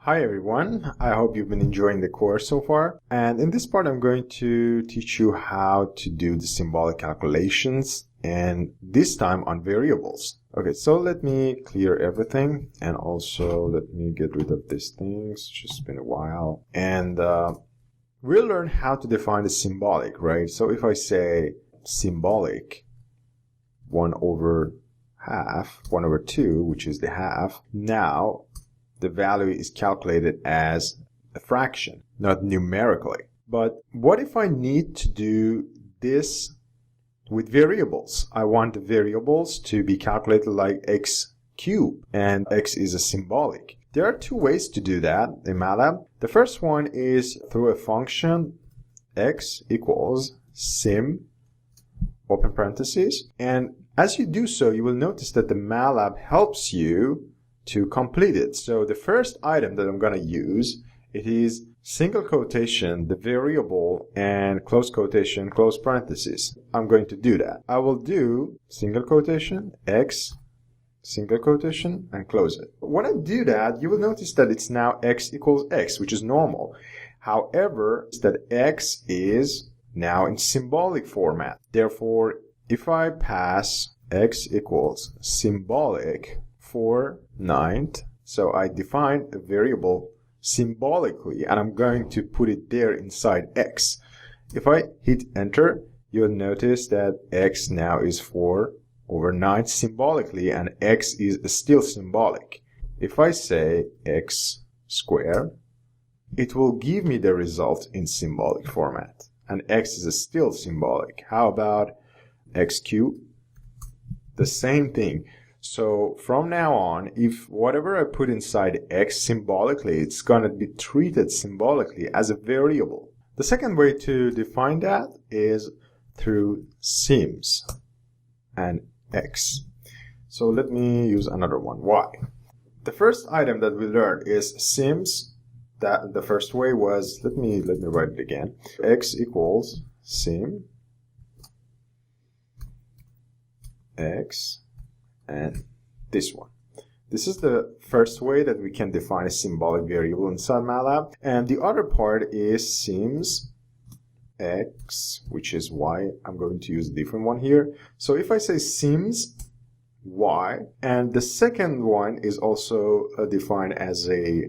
Hi everyone, I hope you've been enjoying the course so far. And in this part, I'm going to teach you how to do the symbolic calculations, and this time on variables. Okay, so let me clear everything, and also let me get rid of these things. It's just been a while. And we'll learn how to define the symbolic, right? So if I say symbolic 1 over half, 1 over 2, which is the half, now the value is calculated as a fraction, not numerically. But what if I need to do this with variables? I want the variables to be calculated like x cubed, and x is a symbolic. There are two ways to do that in MATLAB. The first one is through a function x equals sim, open parentheses, and as you do so, you will notice that the MATLAB helps you to complete it. So the first item that I'm going to use, it is single quotation, the variable, and close quotation, close parentheses. I'm going to do that. I will do single quotation, x, single quotation, and close it. When I do that, you will notice that it's now x equals x, which is normal. However, that x is now in symbolic format. Therefore, if I pass x equals symbolic for 9th, so I define a variable symbolically, and I'm going to put it there inside x. If I hit enter, you'll notice that x now is 4 over 9 symbolically, and x is still symbolic. If I say x squared, it will give me the result in symbolic format, and x is still symbolic. How about x cubed? The same thing. So from now on, if whatever I put inside x symbolically, it's going to be treated symbolically as a variable. The second way to define that is through sims and x. So let me use another one, y. The first item that we learned is sims. That the first way was, let me write it again. X equals sim x and this one. This is the first way that we can define a symbolic variable inside MATLAB. And the other part is sims x, which is y. I'm going to use a different one here. So if I say sims y, and the second one is also defined as a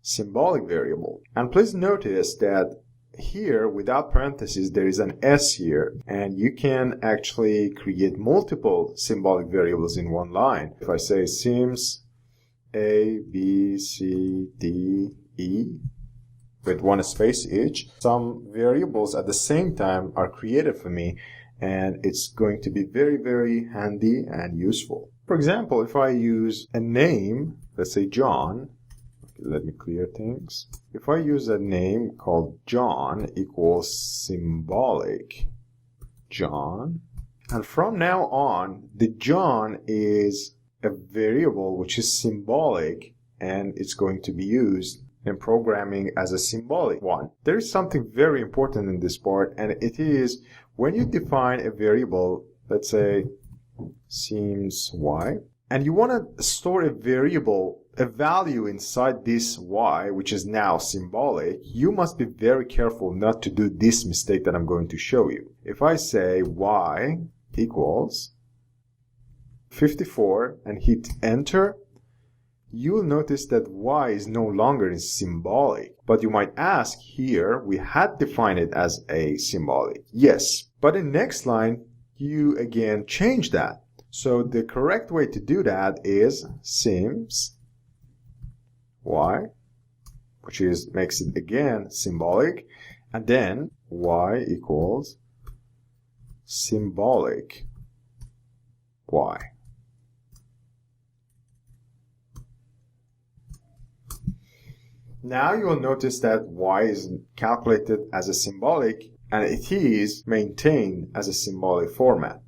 symbolic variable. And please notice that here, without parentheses, there is an s here, and you can actually create multiple symbolic variables in one line. If I say sims a, b, c, d, e, with one space each, some variables at the same time are created for me, and it's going to be very, very handy and useful. For example, if I use a name, let's say John, let me clear things. If I use a name called John equals symbolic John, and from now on, the John is a variable which is symbolic, and it's going to be used in programming as a symbolic one. There is something very important in this part, and it is when you define a variable, let's say sims y, and you want to store a variable, a value inside this y, which is now symbolic, you must be very careful not to do this mistake that I'm going to show you. If I say y equals 54 and hit enter, you will notice that y is no longer in symbolic. But you might ask, here we had defined it as a symbolic. Yes, but in next line, you again change that. So the correct way to do that is sims y, which is makes it again symbolic, and then y equals symbolic y. Now you will notice that y is calculated as a symbolic, and it is maintained as a symbolic format.